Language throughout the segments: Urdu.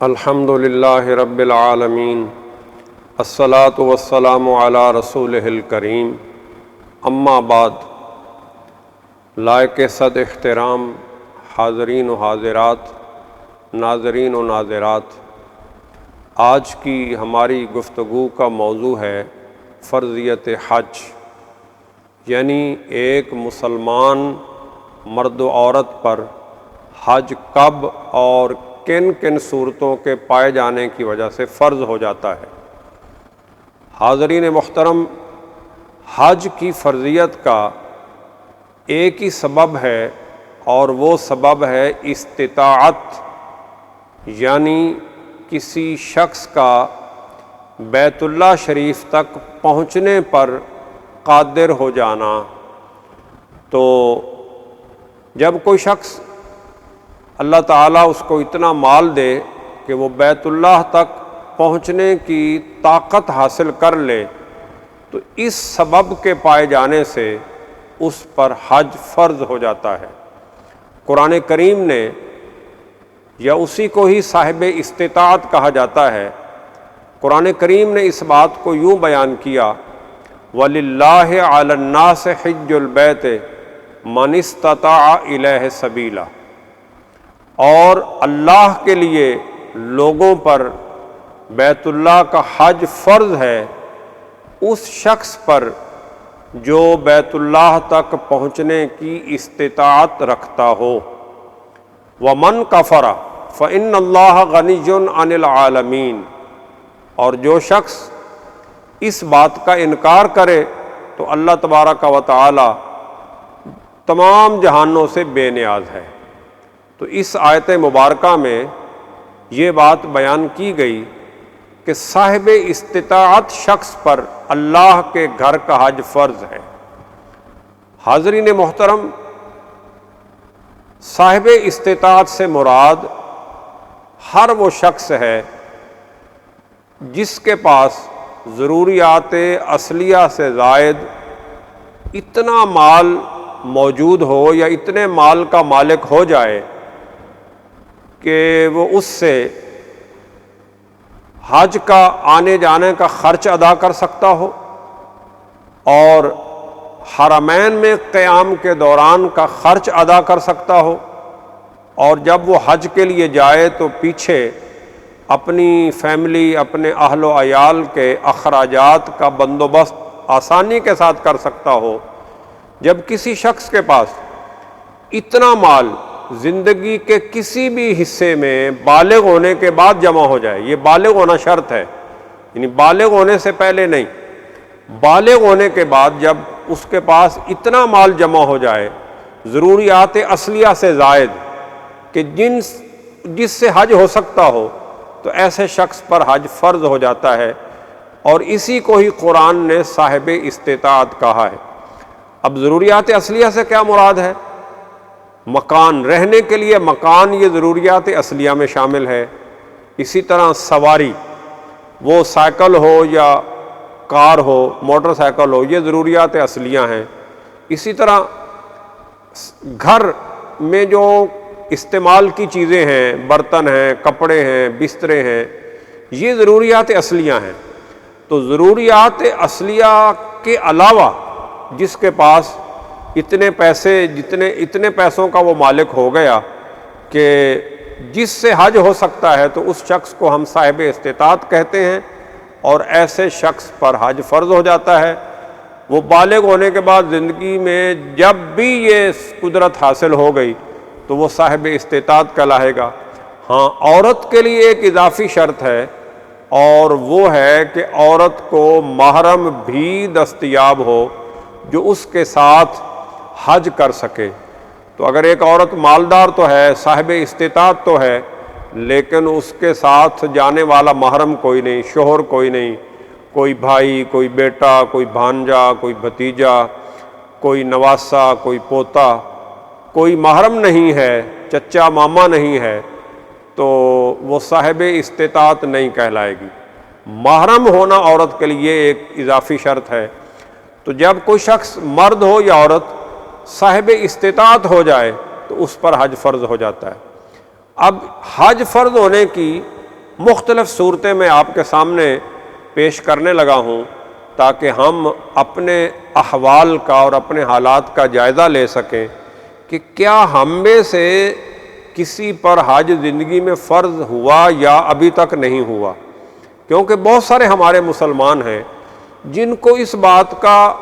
الحمد للہ رب العالمین، الصلاۃ والسلام علی رسولہ الکریم، اما بعد۔ لائق صد احترام حاضرین و حاضرات، ناظرین و ناظرات، آج کی ہماری گفتگو کا موضوع ہے فرضیت حج، یعنی ایک مسلمان مرد و عورت پر حج کب اور کن کن صورتوں کے پائے جانے کی وجہ سے فرض ہو جاتا ہے۔ حاضرین محترم، حج کی فرضیت کا ایک ہی سبب ہے اور وہ سبب ہے استطاعت، یعنی کسی شخص کا بیت اللہ شریف تک پہنچنے پر قادر ہو جانا۔ تو جب کوئی شخص اللہ تعالیٰ اس کو اتنا مال دے کہ وہ بیت اللہ تک پہنچنے کی طاقت حاصل کر لے، تو اس سبب کے پائے جانے سے اس پر حج فرض ہو جاتا ہے۔ قرآن کریم نے، یا اسی کو ہی صاحب استطاعت کہا جاتا ہے، قرآن کریم نے اس بات کو یوں بیان کیا، وَلِلَّهِ عَلَى النَّاسِ حِجُّ الْبَيْتِ مَنِ اسْتَطَاعَ إِلَيْهِ سَبِيلًا، اور اللہ کے لیے لوگوں پر بیت اللہ کا حج فرض ہے اس شخص پر جو بیت اللہ تک پہنچنے کی استطاعت رکھتا ہو۔ وَمَنْ كَفَرَ فَإِنَّ اللَّهَ غَنِيٌّ عَنِ الْعَالَمِينَ، اور جو شخص اس بات کا انکار کرے تو اللہ تبارک و تعالی تمام جہانوں سے بے نیاز ہے۔ تو اس آیت مبارکہ میں یہ بات بیان کی گئی کہ صاحب استطاعت شخص پر اللہ کے گھر کا حج فرض ہے۔ حاضرین محترم، صاحب استطاعت سے مراد ہر وہ شخص ہے جس کے پاس ضروریات اصلیہ سے زائد اتنا مال موجود ہو یا اتنے مال کا مالک ہو جائے کہ وہ اس سے حج کا آنے جانے کا خرچ ادا کر سکتا ہو، اور حرمین میں قیام کے دوران کا خرچ ادا کر سکتا ہو، اور جب وہ حج کے لیے جائے تو پیچھے اپنی فیملی، اپنے اہل و عیال کے اخراجات کا بندوبست آسانی کے ساتھ کر سکتا ہو۔ جب کسی شخص کے پاس اتنا مال زندگی کے کسی بھی حصے میں بالغ ہونے کے بعد جمع ہو جائے، یہ بالغ ہونا شرط ہے، یعنی بالغ ہونے سے پہلے نہیں، بالغ ہونے کے بعد جب اس کے پاس اتنا مال جمع ہو جائے ضروریات اصلیہ سے زائد کہ جس سے حج ہو سکتا ہو، تو ایسے شخص پر حج فرض ہو جاتا ہے، اور اسی کو ہی قرآن نے صاحب استطاعت کہا ہے۔ اب ضروریات اصلیہ سے کیا مراد ہے؟ مکان، رہنے کے لیے مکان، یہ ضروریات اصلیہ میں شامل ہے۔ اسی طرح سواری، وہ سائیکل ہو یا کار ہو، موٹر سائیکل ہو، یہ ضروریات اصلیہ ہیں۔ اسی طرح گھر میں جو استعمال کی چیزیں ہیں، برتن ہیں، کپڑے ہیں، بسترے ہیں، یہ ضروریات اصلیہ ہیں۔ تو ضروریات اصلیہ کے علاوہ جس کے پاس اتنے پیسوں کا وہ مالک ہو گیا کہ جس سے حج ہو سکتا ہے، تو اس شخص کو ہم صاحب استطاعت کہتے ہیں، اور ایسے شخص پر حج فرض ہو جاتا ہے۔ وہ بالغ ہونے کے بعد زندگی میں جب بھی یہ قدرت حاصل ہو گئی تو وہ صاحب استطاعت کہلائے گا۔ ہاں، عورت کے لیے ایک اضافی شرط ہے، اور وہ ہے کہ عورت کو محرم بھی دستیاب ہو جو اس کے ساتھ حج کر سکے۔ تو اگر ایک عورت مالدار تو ہے، صاحب استطاعت تو ہے، لیکن اس کے ساتھ جانے والا محرم کوئی نہیں، شوہر کوئی نہیں، کوئی بھائی، کوئی بیٹا، کوئی بھانجا، کوئی بھتیجا، کوئی نواسا، کوئی پوتا، کوئی محرم نہیں ہے، چچا ماما نہیں ہے، تو وہ صاحب استطاعت نہیں کہلائے گی۔ محرم ہونا عورت کے لیے ایک اضافی شرط ہے۔ تو جب کوئی شخص مرد ہو یا عورت صاحب استطاعت ہو جائے تو اس پر حج فرض ہو جاتا ہے۔ اب حج فرض ہونے کی مختلف صورتیں میں آپ کے سامنے پیش کرنے لگا ہوں تاکہ ہم اپنے احوال کا اور اپنے حالات کا جائزہ لے سکیں کہ کیا ہم میں سے کسی پر حج زندگی میں فرض ہوا یا ابھی تک نہیں ہوا، کیونکہ بہت سارے ہمارے مسلمان ہیں جن کو اس بات کا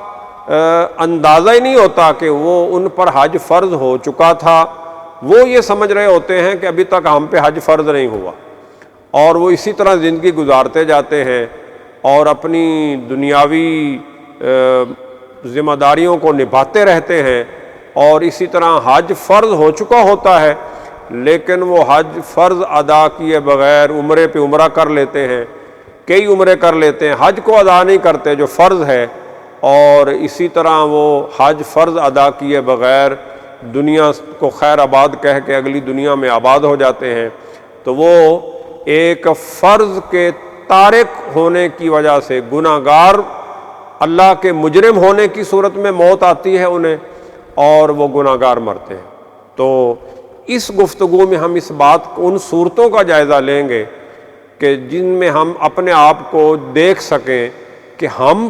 اندازہ ہی نہیں ہوتا کہ وہ ان پر حج فرض ہو چکا تھا، وہ یہ سمجھ رہے ہوتے ہیں کہ ابھی تک ہم پہ حج فرض نہیں ہوا، اور وہ اسی طرح زندگی گزارتے جاتے ہیں اور اپنی دنیاوی ذمہ داریوں کو نبھاتے رہتے ہیں، اور اسی طرح حج فرض ہو چکا ہوتا ہے لیکن وہ حج فرض ادا کیے بغیر عمرے پہ عمرہ کر لیتے ہیں، کئی عمرے کر لیتے ہیں، حج کو ادا نہیں کرتے جو فرض ہے، اور اسی طرح وہ حج فرض ادا کیے بغیر دنیا کو خیر آباد کہہ کے اگلی دنیا میں آباد ہو جاتے ہیں۔ تو وہ ایک فرض کے تارک ہونے کی وجہ سے گناہ گار، اللہ کے مجرم ہونے کی صورت میں موت آتی ہے انہیں، اور وہ گناہ گار مرتے ہیں۔ تو اس گفتگو میں ہم اس بات ان صورتوں کا جائزہ لیں گے کہ جن میں ہم اپنے آپ کو دیکھ سکیں کہ ہم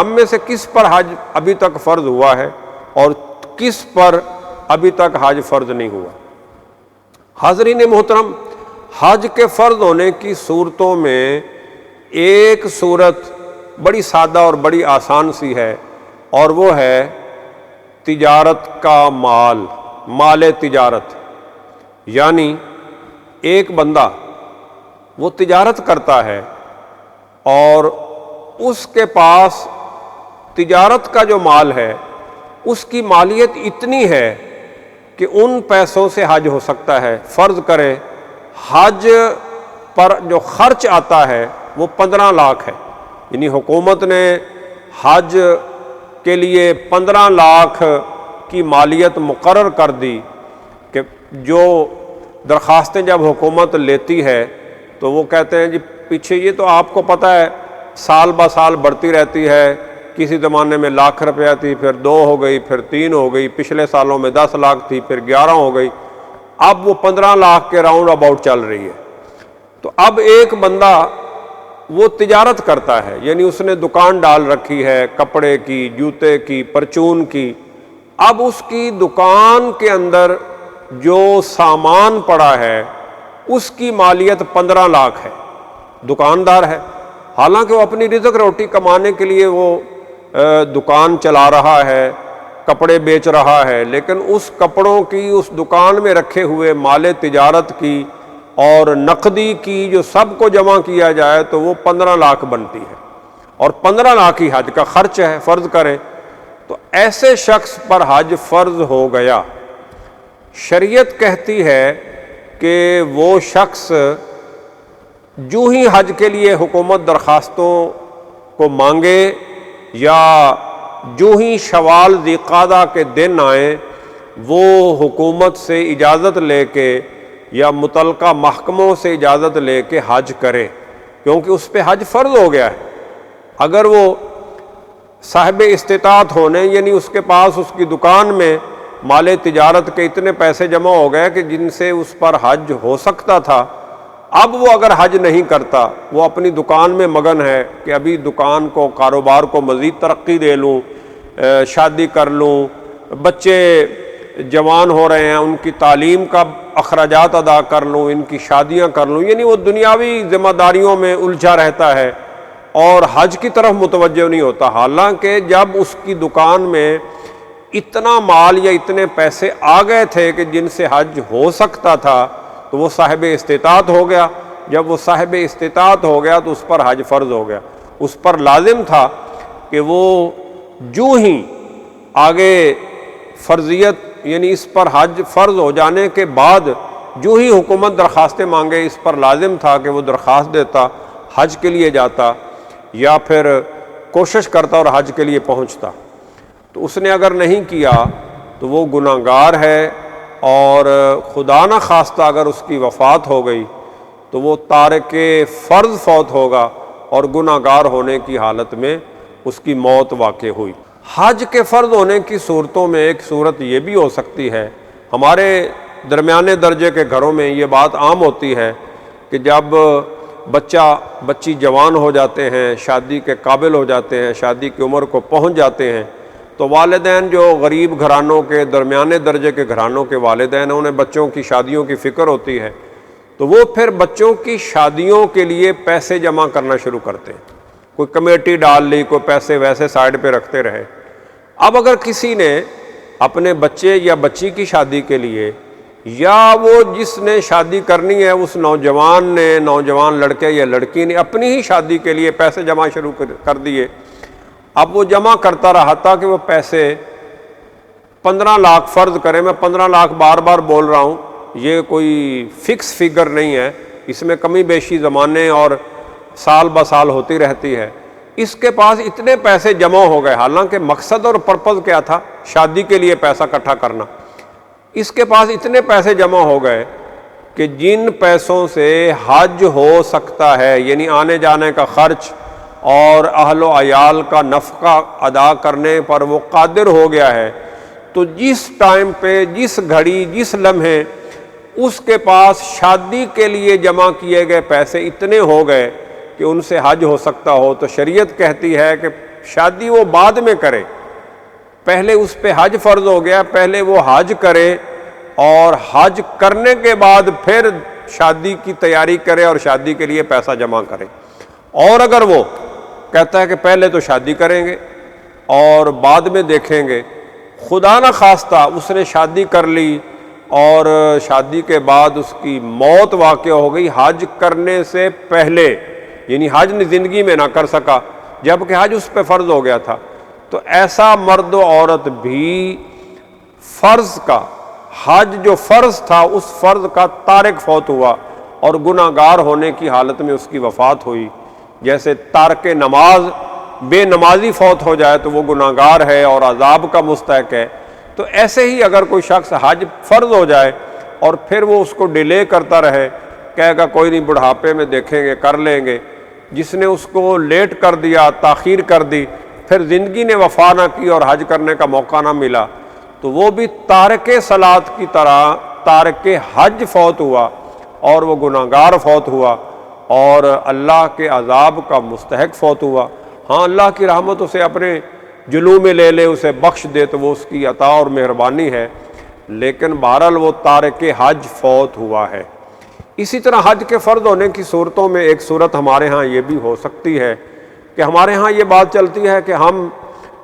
میں سے کس پر حج ابھی تک فرض ہوا ہے اور کس پر ابھی تک حج فرض نہیں ہوا۔ حاضرین محترم، حج کے فرض ہونے کی صورتوں میں ایک صورت بڑی سادہ اور بڑی آسان سی ہے، اور وہ ہے تجارت کا مال تجارت۔ یعنی ایک بندہ وہ تجارت کرتا ہے اور اس کے پاس تجارت کا جو مال ہے اس کی مالیت اتنی ہے کہ ان پیسوں سے حج ہو سکتا ہے۔ فرض کریں حج پر جو خرچ آتا ہے وہ 15 لاکھ ہے، یعنی حکومت نے حج کے لیے 15 لاکھ کی مالیت مقرر کر دی کہ جو درخواستیں جب حکومت لیتی ہے تو وہ کہتے ہیں جی پیچھے یہ تو آپ کو پتہ ہے سال بہ سال بڑھتی رہتی ہے، کسی زمانے میں 1,00,000 روپیہ تھی، پھر 2 ہو گئی، پھر 3 ہو گئی، پچھلے سالوں میں 10 لاکھ تھی، پھر 11 ہو گئی، اب وہ 15 لاکھ کے راؤنڈ اباؤٹ چل رہی ہے۔ تو اب ایک بندہ وہ تجارت کرتا ہے، یعنی اس نے دکان ڈال رکھی ہے کپڑے کی، جوتے کی، پرچون کی، اب اس کی دکان کے اندر جو سامان پڑا ہے اس کی مالیت 15 لاکھ ہے، دکاندار ہے، حالانکہ وہ اپنی رزق روٹی کمانے کے لیے وہ دکان چلا رہا ہے، کپڑے بیچ رہا ہے، لیکن اس کپڑوں کی، اس دکان میں رکھے ہوئے مال تجارت کی اور نقدی کی جو سب کو جمع کیا جائے تو وہ 15 لاکھ بنتی ہے، اور 15 لاکھ ہی حج کا خرچ ہے فرض کریں، تو ایسے شخص پر حج فرض ہو گیا۔ شریعت کہتی ہے کہ وہ شخص جو ہی حج کے لیے حکومت درخواستوں کو مانگے یا جو ہی شوال ذی قعدہ کے دن آئیں وہ حکومت سے اجازت لے کے یا متعلقہ محکموں سے اجازت لے کے حج کرے، کیونکہ اس پہ حج فرض ہو گیا ہے۔ اگر وہ صاحب استطاعت ہونے، یعنی اس کے پاس اس کی دکان میں مال تجارت کے اتنے پیسے جمع ہو گئے کہ جن سے اس پر حج ہو سکتا تھا، اب وہ اگر حج نہیں کرتا، وہ اپنی دکان میں مگن ہے کہ ابھی دکان کو، کاروبار کو مزید ترقی دے لوں، شادی کر لوں، بچے جوان ہو رہے ہیں ان کی تعلیم کا اخراجات ادا کر لوں، ان کی شادیاں کر لوں، یعنی وہ دنیاوی ذمہ داریوں میں الجھا رہتا ہے اور حج کی طرف متوجہ نہیں ہوتا، حالانکہ جب اس کی دکان میں اتنا مال یا اتنے پیسے آ گئے تھے کہ جن سے حج ہو سکتا تھا تو وہ صاحب استطاعت ہو گیا۔ جب وہ صاحب استطاعت ہو گیا تو اس پر حج فرض ہو گیا، اس پر لازم تھا کہ وہ جو ہی آگے فرضیت، یعنی اس پر حج فرض ہو جانے کے بعد جو ہی حکومت درخواستیں مانگے اس پر لازم تھا کہ وہ درخواست دیتا، حج کے لیے جاتا یا پھر کوشش کرتا اور حج کے لیے پہنچتا۔ تو اس نے اگر نہیں کیا تو وہ گناہ گار ہے، اور خدا نہ خواستہ اگر اس کی وفات ہو گئی تو وہ تارک فرض فوت ہوگا اور گناہ گار ہونے کی حالت میں اس کی موت واقع ہوئی۔ حج کے فرض ہونے کی صورتوں میں ایک صورت یہ بھی ہو سکتی ہے، ہمارے درمیانے درجے کے گھروں میں یہ بات عام ہوتی ہے کہ جب بچی جوان ہو جاتے ہیں، شادی کے قابل ہو جاتے ہیں، شادی کی عمر کو پہنچ جاتے ہیں، تو والدین جو غریب گھرانوں کے، درمیانے درجے کے گھرانوں کے والدین ہیں، انہیں بچوں کی شادیوں کی فکر ہوتی ہے، تو وہ پھر بچوں کی شادیوں کے لیے پیسے جمع کرنا شروع کرتے ہیں، کوئی کمیٹی ڈال لی، کوئی پیسے ویسے سائڈ پہ رکھتے رہے۔ اب اگر کسی نے اپنے بچے یا بچی کی شادی کے لیے، یا وہ جس نے شادی کرنی ہے اس نوجوان لڑکے یا لڑکی نے اپنی ہی شادی کے لیے پیسے جمع شروع کر دیے، اب وہ جمع کرتا رہا تاکہ وہ پیسے 15 لاکھ فرض کریں، میں 15 لاکھ بار بار بول رہا ہوں، یہ کوئی فکس فگر نہیں ہے، اس میں کمی بیشی زمانے اور سال بہ سال ہوتی رہتی ہے۔ اس کے پاس اتنے پیسے جمع ہو گئے، حالانکہ مقصد اور پرپز کیا تھا؟ شادی کے لیے پیسہ اکٹھا کرنا۔ اس کے پاس اتنے پیسے جمع ہو گئے کہ جن پیسوں سے حج ہو سکتا ہے، یعنی آنے جانے کا خرچ اور اہل و عیال کا نفقہ ادا کرنے پر وہ قادر ہو گیا ہے، تو جس ٹائم پہ، جس گھڑی، جس لمحے اس کے پاس شادی کے لیے جمع کیے گئے پیسے اتنے ہو گئے کہ ان سے حج ہو سکتا ہو، تو شریعت کہتی ہے کہ شادی وہ بعد میں کرے، پہلے اس پہ حج فرض ہو گیا، پہلے وہ حج کرے اور حج کرنے کے بعد پھر شادی کی تیاری کرے اور شادی کے لیے پیسہ جمع کرے۔ اور اگر وہ کہتا ہے کہ پہلے تو شادی کریں گے اور بعد میں دیکھیں گے، خدا نہ خواستہ اس نے شادی کر لی اور شادی کے بعد اس کی موت واقع ہو گئی حج کرنے سے پہلے، یعنی حج زندگی میں نہ کر سکا جبکہ حج اس پہ فرض ہو گیا تھا، تو ایسا مرد و عورت بھی فرض کا، حج جو فرض تھا اس فرض کا تارک فوت ہوا اور گناہ گار ہونے کی حالت میں اس کی وفات ہوئی۔ جیسے تارک نماز بے نمازی فوت ہو جائے تو وہ گناہ گار ہے اور عذاب کا مستحق ہے، تو ایسے ہی اگر کوئی شخص حج فرض ہو جائے اور پھر وہ اس کو ڈیلے کرتا رہے، کہے گا کوئی نہیں بڑھاپے میں دیکھیں گے، کر لیں گے، جس نے اس کو لیٹ کر دیا، تاخیر کر دی، پھر زندگی نے وفا نہ کی اور حج کرنے کا موقع نہ ملا، تو وہ بھی تارک صلاۃ کی طرح تارک حج فوت ہوا اور وہ گناہ گار فوت ہوا اور اللہ کے عذاب کا مستحق فوت ہوا۔ ہاں اللہ کی رحمت اسے اپنے جلو میں لے لے، اسے بخش دے تو وہ اس کی عطا اور مہربانی ہے، لیکن بہرحال وہ تارک حج فوت ہوا ہے۔ اسی طرح حج کے فرض ہونے کی صورتوں میں ایک صورت ہمارے ہاں یہ بھی ہو سکتی ہے کہ ہمارے ہاں یہ بات چلتی ہے کہ ہم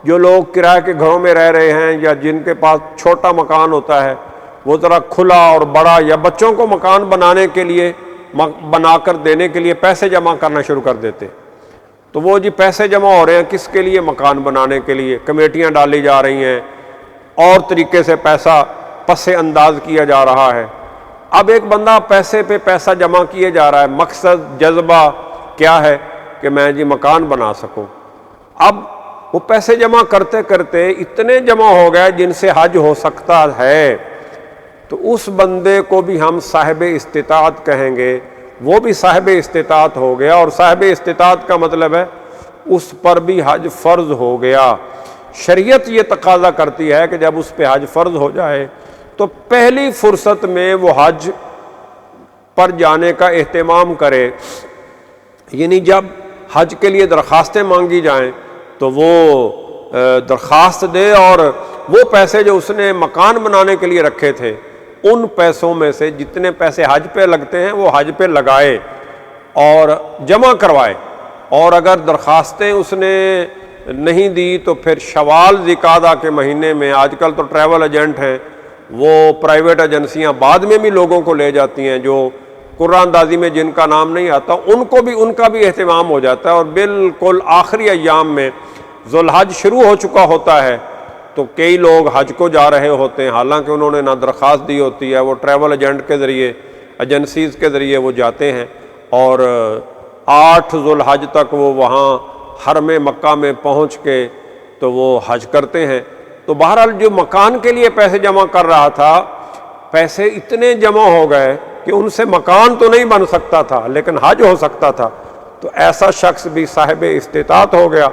جو لوگ کرائے کے گھروں میں رہ رہے ہیں یا جن کے پاس چھوٹا مکان ہوتا ہے، وہ ذرا کھلا اور بڑا، یا بچوں کو مکان بنانے کے لیے، بنا کر دینے کے لیے پیسے جمع کرنا شروع کر دیتے، تو وہ جی پیسے جمع ہو رہے ہیں کس کے لیے؟ مکان بنانے کے لیے، کمیٹیاں ڈالی جا رہی ہیں اور طریقے سے پیسہ پس انداز کیا جا رہا ہے۔ اب ایک بندہ پیسے پہ پیسہ جمع کیے جا رہا ہے، مقصد جذبہ کیا ہے کہ میں جی مکان بنا سکوں۔ اب وہ پیسے جمع کرتے کرتے اتنے جمع ہو گئے جن سے حج ہو سکتا ہے، تو اس بندے کو بھی ہم صاحب استطاعت کہیں گے، وہ بھی صاحب استطاعت ہو گیا، اور صاحب استطاعت کا مطلب ہے اس پر بھی حج فرض ہو گیا۔ شریعت یہ تقاضا کرتی ہے کہ جب اس پہ حج فرض ہو جائے تو پہلی فرصت میں وہ حج پر جانے کا اہتمام کرے، یعنی جب حج کے لیے درخواستیں مانگی جائیں تو وہ درخواست دے اور وہ پیسے جو اس نے مکان بنانے کے لیے رکھے تھے ان پیسوں میں سے جتنے پیسے حج پہ لگتے ہیں وہ حج پہ لگائے اور جمع کروائے، اور اگر درخواستیں اس نے نہیں دی تو پھر شوال ذی-القعدہ کے مہینے میں، آج کل تو ٹریول ایجنٹ ہیں، وہ پرائیویٹ ایجنسیاں بعد میں بھی لوگوں کو لے جاتی ہیں جو قرآن اندازی میں جن کا نام نہیں آتا، ان کا بھی اہتمام ہو جاتا ہے، اور بالکل آخری ایام میں ذوالحج شروع ہو چکا ہوتا ہے تو کئی لوگ حج کو جا رہے ہوتے ہیں، حالانکہ انہوں نے نہ درخواست دی ہوتی ہے، وہ ٹریول ایجنٹ کے ذریعے، ایجنسیز کے ذریعے وہ جاتے ہیں اور 8 ذوالحج تک وہ وہاں حرم مکہ میں پہنچ کے تو وہ حج کرتے ہیں۔ تو بہرحال جو مکان کے لیے پیسے جمع کر رہا تھا، پیسے اتنے جمع ہو گئے کہ ان سے مکان تو نہیں بن سکتا تھا لیکن حج ہو سکتا تھا، تو ایسا شخص بھی صاحب استطاعت ہو گیا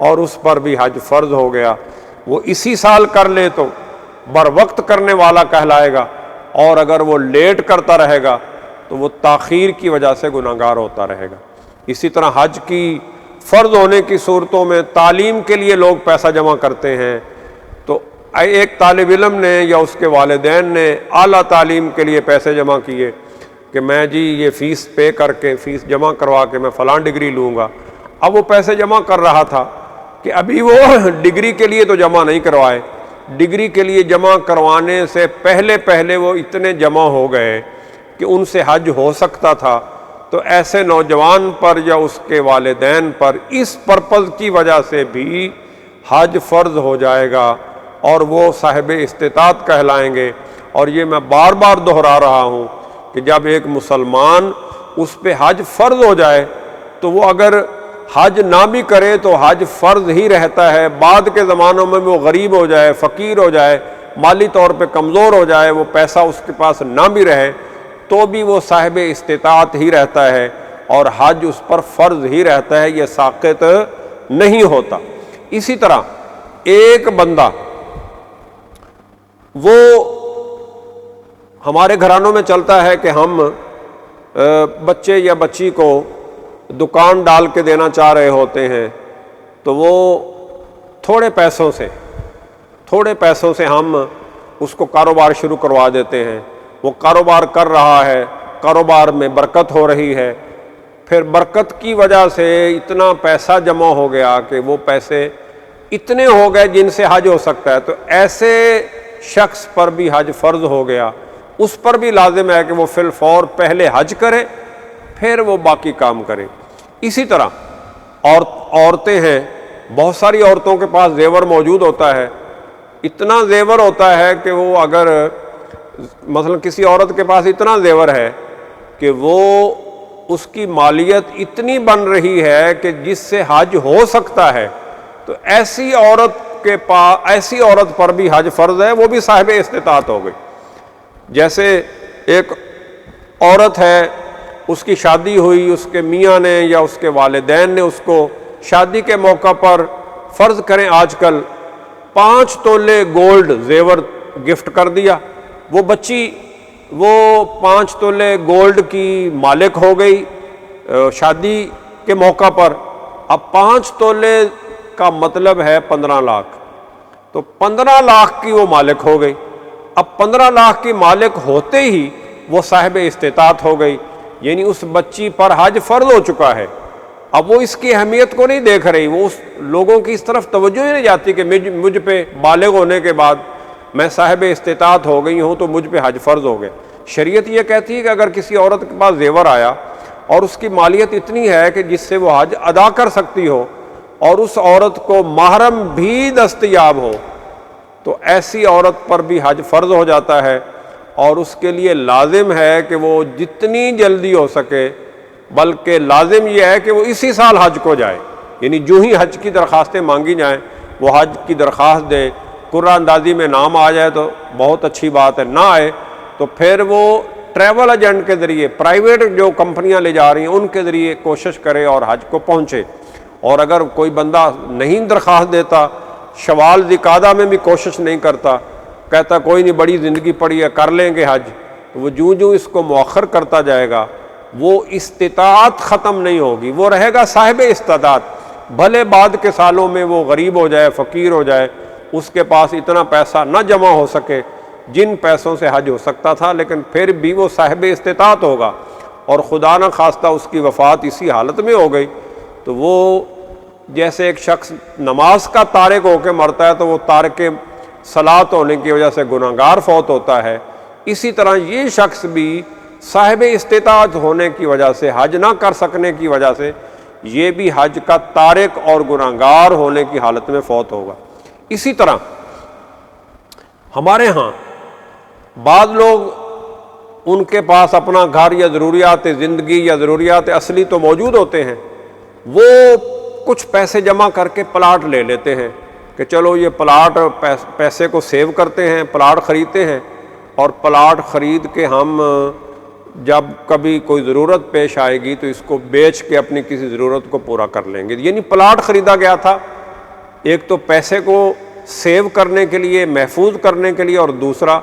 اور اس پر بھی حج فرض ہو گیا۔ وہ اسی سال کر لے تو بر وقت کرنے والا کہلائے گا، اور اگر وہ لیٹ کرتا رہے گا تو وہ تاخیر کی وجہ سے گناہگار ہوتا رہے گا۔ اسی طرح حج کی فرض ہونے کی صورتوں میں تعلیم کے لیے لوگ پیسہ جمع کرتے ہیں، تو ایک طالب علم نے یا اس کے والدین نے اعلیٰ تعلیم کے لیے پیسے جمع کیے کہ میں جی یہ فیس پے کر کے، فیس جمع کروا کے میں فلاں ڈگری لوں گا۔ اب وہ پیسے جمع کر رہا تھا کہ ابھی وہ ڈگری کے لیے تو جمع نہیں کروائے، ڈگری کے لیے جمع کروانے سے پہلے وہ اتنے جمع ہو گئے کہ ان سے حج ہو سکتا تھا، تو ایسے نوجوان پر یا اس کے والدین پر اس پرپز کی وجہ سے بھی حج فرض ہو جائے گا اور وہ صاحب استطاعت کہلائیں گے۔ اور یہ میں بار بار دہرا رہا ہوں کہ جب ایک مسلمان اس پہ حج فرض ہو جائے تو وہ اگر حج نہ بھی کرے تو حج فرض ہی رہتا ہے۔ بعد کے زمانوں میں وہ غریب ہو جائے، فقیر ہو جائے، مالی طور پہ کمزور ہو جائے، وہ پیسہ اس کے پاس نہ بھی رہے تو بھی وہ صاحب استطاعت ہی رہتا ہے اور حج اس پر فرض ہی رہتا ہے، یہ ساقط نہیں ہوتا۔ اسی طرح ایک بندہ وہ ہمارے گھرانوں میں چلتا ہے کہ ہم بچے یا بچی کو دکان ڈال کے دینا چاہ رہے ہوتے ہیں، تو وہ تھوڑے پیسوں سے ہم اس کو کاروبار شروع کروا دیتے ہیں۔ وہ کاروبار کر رہا ہے، کاروبار میں برکت ہو رہی ہے، پھر برکت کی وجہ سے اتنا پیسہ جمع ہو گیا کہ وہ پیسے اتنے ہو گئے جن سے حج ہو سکتا ہے، تو ایسے شخص پر بھی حج فرض ہو گیا۔ اس پر بھی لازم ہے کہ وہ فی الفور پہلے حج کرے پھر وہ باقی کام کرے۔ اسی طرح عورتیں ہیں، بہت ساری عورتوں کے پاس زیور موجود ہوتا ہے، اتنا زیور ہوتا ہے کہ وہ اگر مثلا کسی عورت کے پاس اتنا زیور ہے کہ وہ اس کی مالیت اتنی بن رہی ہے کہ جس سے حج ہو سکتا ہے، تو ایسی عورت پر بھی حج فرض ہے، وہ بھی صاحب استطاعت ہو گئی۔ جیسے ایک عورت ہے، اس کی شادی ہوئی، اس کے میاں نے یا اس کے والدین نے اس کو شادی کے موقع پر فرض کریں آج کل 5 تولے گولڈ زیور گفٹ کر دیا، وہ بچی وہ 5 تولے گولڈ کی مالک ہو گئی شادی کے موقع پر۔ اب 5 تولے کا مطلب ہے 15 لاکھ، تو 15 لاکھ کی وہ مالک ہو گئی۔ اب 15 لاکھ کی مالک ہوتے ہی وہ صاحب استطاعت ہو گئی، یعنی اس بچی پر حج فرض ہو چکا ہے۔ اب وہ اس کی اہمیت کو نہیں دیکھ رہی، وہ اس لوگوں کی اس طرف توجہ ہی نہیں جاتی کہ مجھ پہ بالغ ہونے کے بعد میں صاحب استطاعت ہو گئی ہوں تو مجھ پہ حج فرض ہو گئے۔ شریعت یہ کہتی ہے کہ اگر کسی عورت کے پاس زیور آیا اور اس کی مالیت اتنی ہے کہ جس سے وہ حج ادا کر سکتی ہو اور اس عورت کو محرم بھی دستیاب ہو، تو ایسی عورت پر بھی حج فرض ہو جاتا ہے، اور اس کے لیے لازم ہے کہ وہ جتنی جلدی ہو سکے، بلکہ لازم یہ ہے کہ وہ اسی سال حج کو جائے، یعنی جو ہی حج کی درخواستیں مانگی جائیں وہ حج کی درخواست دے۔ قرعہ اندازی میں نام آ جائے تو بہت اچھی بات ہے، نہ آئے تو پھر وہ ٹریول ایجنٹ کے ذریعے، پرائیویٹ جو کمپنیاں لے جا رہی ہیں ان کے ذریعے کوشش کرے اور حج کو پہنچے۔ اور اگر کوئی بندہ نہیں درخواست دیتا، شوال ذی-قعدہ میں بھی کوشش نہیں کرتا، کہتا کوئی نہیں بڑی زندگی پڑی ہے کر لیں گے حج، تو وہ جوں اس کو مؤخر کرتا جائے گا وہ استطاعت ختم نہیں ہوگی، وہ رہے گا صاحب استطاعت، بھلے بعد کے سالوں میں وہ غریب ہو جائے، فقیر ہو جائے، اس کے پاس اتنا پیسہ نہ جمع ہو سکے جن پیسوں سے حج ہو سکتا تھا، لیکن پھر بھی وہ صاحب استطاعت ہوگا۔ اور خدا نہ خواستہ اس کی وفات اسی حالت میں ہو گئی تو وہ جیسے ایک شخص نماز کا تارک ہو کے مرتا ہے تو وہ تارک صلاۃ ہونے کی وجہ سے گناہگار فوت ہوتا ہے، اسی طرح یہ شخص بھی صاحب استطاعت ہونے کی وجہ سے، حج نہ کر سکنے کی وجہ سے، یہ بھی حج کا تارک اور گناہگار ہونے کی حالت میں فوت ہوگا۔ اسی طرح ہمارے ہاں بعض لوگ ان کے پاس اپنا گھر یا ضروریات زندگی یا ضروریات اصلی تو موجود ہوتے ہیں، وہ کچھ پیسے جمع کر کے پلاٹ لے لیتے ہیں کہ چلو یہ پلاٹ پیسے کو سیو کرتے ہیں، پلاٹ خریدتے ہیں، اور پلاٹ خرید کے ہم جب کبھی کوئی ضرورت پیش آئے گی تو اس کو بیچ کے اپنی کسی ضرورت کو پورا کر لیں گے۔ یعنی پلاٹ خریدا گیا تھا ایک تو پیسے کو سیو کرنے کے لیے، محفوظ کرنے کے لیے، اور دوسرا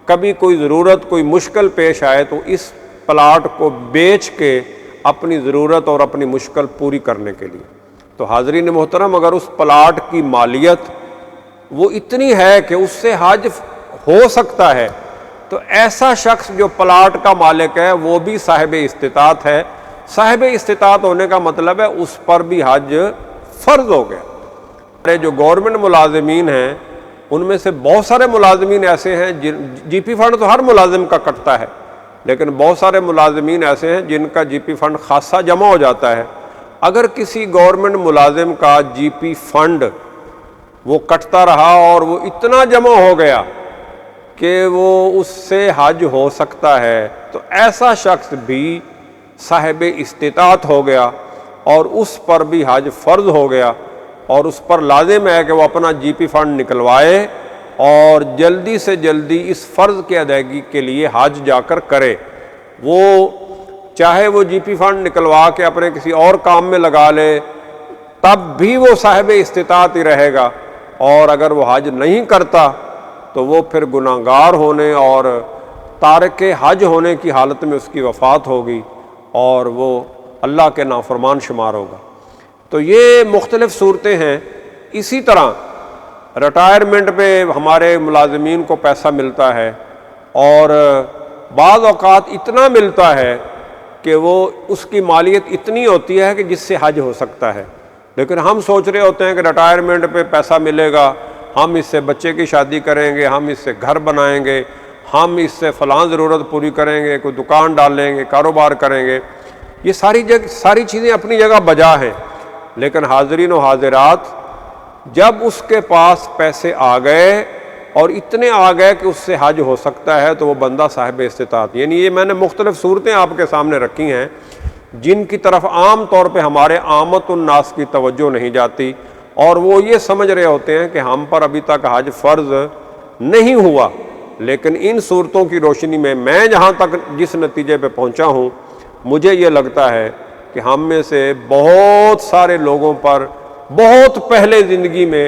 کبھی کوئی ضرورت، کوئی مشکل پیش آئے تو اس پلاٹ کو بیچ کے اپنی ضرورت اور اپنی مشکل پوری کرنے کے لیے۔ تو حاضرین محترم، اگر اس پلاٹ کی مالیت وہ اتنی ہے کہ اس سے حج ہو سکتا ہے، تو ایسا شخص جو پلاٹ کا مالک ہے وہ بھی صاحب استطاعت ہے۔ صاحب استطاعت ہونے کا مطلب ہے اس پر بھی حج فرض ہو گیا۔ جو گورنمنٹ ملازمین ہیں ان میں سے بہت سارے ملازمین ایسے ہیں جی پی فنڈ تو ہر ملازم کا کٹتا ہے، لیکن بہت سارے ملازمین ایسے ہیں جن کا جی پی فنڈ خاصا جمع ہو جاتا ہے۔ اگر کسی گورنمنٹ ملازم کا جی پی فنڈ وہ کٹتا رہا اور وہ اتنا جمع ہو گیا کہ وہ اس سے حج ہو سکتا ہے، تو ایسا شخص بھی صاحب استطاعت ہو گیا اور اس پر بھی حج فرض ہو گیا، اور اس پر لازم ہے کہ وہ اپنا جی پی فنڈ نکلوائے اور جلدی سے جلدی اس فرض کی ادائیگی کے لیے حج جا کر کرے۔ وہ چاہے وہ جی پی فنڈ نکلوا کے اپنے کسی اور کام میں لگا لے، تب بھی وہ صاحب استطاعت ہی رہے گا، اور اگر وہ حج نہیں کرتا تو وہ پھر گناہگار ہونے اور تارک حج ہونے کی حالت میں اس کی وفات ہوگی اور وہ اللہ کے نافرمان شمار ہوگا۔ تو یہ مختلف صورتیں ہیں۔ اسی طرح ریٹائرمنٹ پہ ہمارے ملازمین کو پیسہ ملتا ہے، اور بعض اوقات اتنا ملتا ہے کہ وہ اس کی مالیت اتنی ہوتی ہے کہ جس سے حج ہو سکتا ہے، لیکن ہم سوچ رہے ہوتے ہیں کہ ریٹائرمنٹ پہ پیسہ ملے گا، ہم اس سے بچے کی شادی کریں گے، ہم اس سے گھر بنائیں گے، ہم اس سے فلاں ضرورت پوری کریں گے، کوئی دکان ڈالیں گے، کاروبار کریں گے۔ یہ ساری چیزیں اپنی جگہ بجا ہیں، لیکن حاضرین و حاضرات، جب اس کے پاس پیسے آ گئے اور اتنے آ گئے کہ اس سے حج ہو سکتا ہے، تو وہ بندہ صاحب استطاعت۔ یعنی یہ میں نے مختلف صورتیں آپ کے سامنے رکھی ہیں جن کی طرف عام طور پہ ہمارے عامت الناس کی توجہ نہیں جاتی، اور وہ یہ سمجھ رہے ہوتے ہیں کہ ہم پر ابھی تک حج فرض نہیں ہوا۔ لیکن ان صورتوں کی روشنی میں جہاں تک جس نتیجے پہ پہنچا ہوں، مجھے یہ لگتا ہے کہ ہم میں سے بہت سارے لوگوں پر بہت پہلے زندگی میں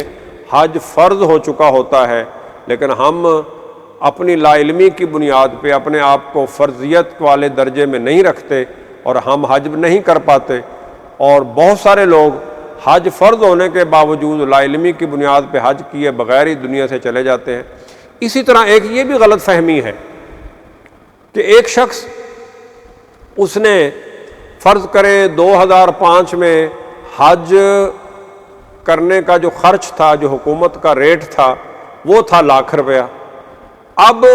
حج فرض ہو چکا ہوتا ہے، لیکن ہم اپنی لا علمی کی بنیاد پہ اپنے آپ کو فرضیت والے درجے میں نہیں رکھتے اور ہم حج نہیں کر پاتے، اور بہت سارے لوگ حج فرض ہونے کے باوجود لا علمی کی بنیاد پہ حج کیے بغیر ہی دنیا سے چلے جاتے ہیں۔ اسی طرح ایک یہ بھی غلط فہمی ہے کہ ایک شخص اس نے فرض کریں 2005 میں حج کرنے کا جو خرچ تھا، جو حکومت کا ریٹ تھا، وہ تھا ₹1,00,000۔ اب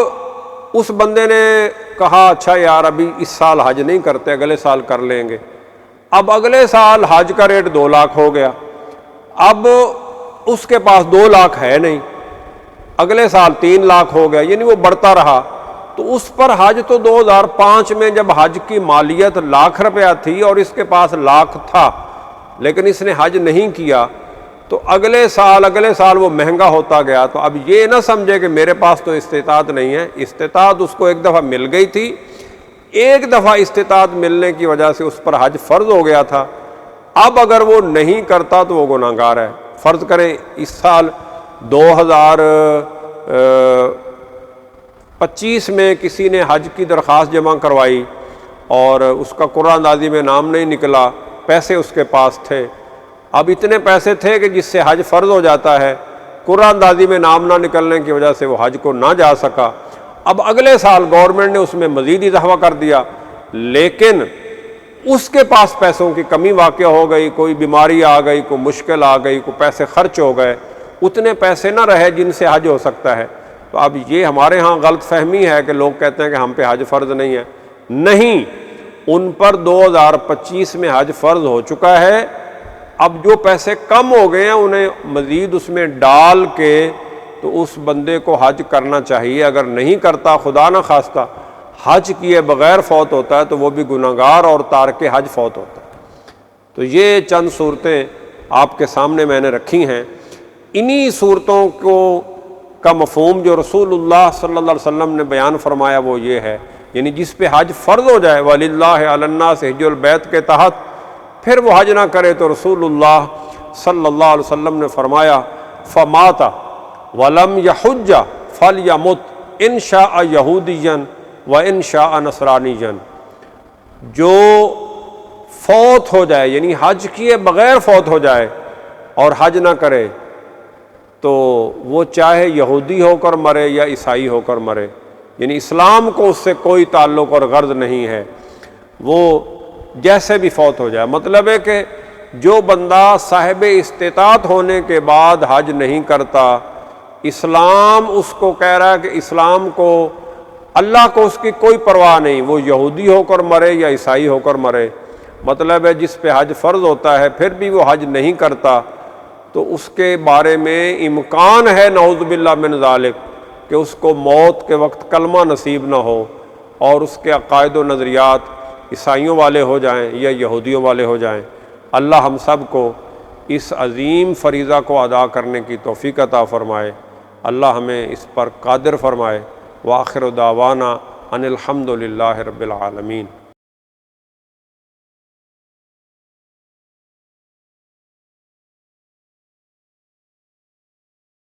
اس بندے نے کہا اچھا یار ابھی اس سال حج نہیں کرتے، اگلے سال کر لیں گے۔ اب اگلے سال حج کا ریٹ 2,00,000 ہو گیا، اب اس کے پاس 2,00,000 ہے نہیں، اگلے سال 3,00,000 ہو گیا، یعنی وہ بڑھتا رہا۔ تو اس پر حج تو 2005 میں جب حج کی مالیت ₹1,00,000 تھی اور اس کے پاس 1,00,000 تھا، لیکن اس نے حج نہیں کیا، تو اگلے سال وہ مہنگا ہوتا گیا۔ تو اب یہ نہ سمجھے کہ میرے پاس تو استطاعت نہیں ہے، استطاعت اس کو ایک دفعہ مل گئی تھی، ایک دفعہ استطاعت ملنے کی وجہ سے اس پر حج فرض ہو گیا تھا۔ اب اگر وہ نہیں کرتا تو وہ گناہگار ہے۔ فرض کریں اس سال 2025 میں کسی نے حج کی درخواست جمع کروائی اور اس کا قرعہ اندازی میں نام نہیں نکلا، پیسے اس کے پاس تھے، اب اتنے پیسے تھے کہ جس سے حج فرض ہو جاتا ہے، قرعہ اندازی میں نام نہ نکلنے کی وجہ سے وہ حج کو نہ جا سکا۔ اب اگلے سال گورنمنٹ نے اس میں مزید اضافہ کر دیا، لیکن اس کے پاس پیسوں کی کمی واقع ہو گئی، کوئی بیماری آ گئی، کوئی مشکل آ گئی، کوئی پیسے خرچ ہو گئے، اتنے پیسے نہ رہے جن سے حج ہو سکتا ہے۔ تو اب یہ ہمارے ہاں غلط فہمی ہے کہ لوگ کہتے ہیں کہ ہم پہ حج فرض نہیں ہے۔ نہیں، ان پر 2025 میں حج فرض ہو چکا ہے۔ اب جو پیسے کم ہو گئے ہیں انہیں مزید اس میں ڈال کے تو اس بندے کو حج کرنا چاہیے۔ اگر نہیں کرتا، خدا نہ خواستہ حج کیے بغیر فوت ہوتا ہے تو وہ بھی گناہگار اور تارک حج فوت ہوتا ہے۔ تو یہ چند صورتیں آپ کے سامنے میں نے رکھی ہیں۔ انہی صورتوں کا مفہوم جو رسول اللہ صلی اللہ علیہ وسلم نے بیان فرمایا وہ یہ ہے، یعنی جس پہ حج فرض ہو جائے، وَلِلَّهِ عَلَى النَّاسِ حِجُّ الْبَيْتِ کے تحت، پھر وہ حج نہ کرے تو رسول اللہ صلی اللہ علیہ وسلم نے فرمایا فَمَاتَ وَلَمْ يَحُجَّ فَلْيَمُتْ إِنْ شَاءَ يَهُودِيًّا وَإِنْ شَاءَ نَصْرَانِيًّا۔ جو فوت ہو جائے یعنی حج کیے بغیر فوت ہو جائے اور حج نہ کرے تو وہ چاہے یہودی ہو کر مرے یا عیسائی ہو کر مرے، یعنی اسلام کو اس سے کوئی تعلق اور غرض نہیں ہے، وہ جیسے بھی فوت ہو جائے۔ مطلب ہے کہ جو بندہ صاحب استطاعت ہونے کے بعد حج نہیں کرتا، اسلام اس کو کہہ رہا ہے کہ اسلام کو، اللہ کو اس کی کوئی پرواہ نہیں، وہ یہودی ہو کر مرے یا عیسائی ہو کر مرے۔ مطلب ہے جس پہ حج فرض ہوتا ہے پھر بھی وہ حج نہیں کرتا تو اس کے بارے میں امکان ہے نعوذ باللہ من ذالک کہ اس کو موت کے وقت کلمہ نصیب نہ ہو اور اس کے عقائد و نظریات عیسائیوں والے ہو جائیں یا یہودیوں والے ہو جائیں۔ اللہ ہم سب کو اس عظیم فریضہ کو ادا کرنے کی توفیق عطا فرمائے، اللہ ہمیں اس پر قادر فرمائے۔ وآخر دعوانا ان الحمد للہ رب العالمین۔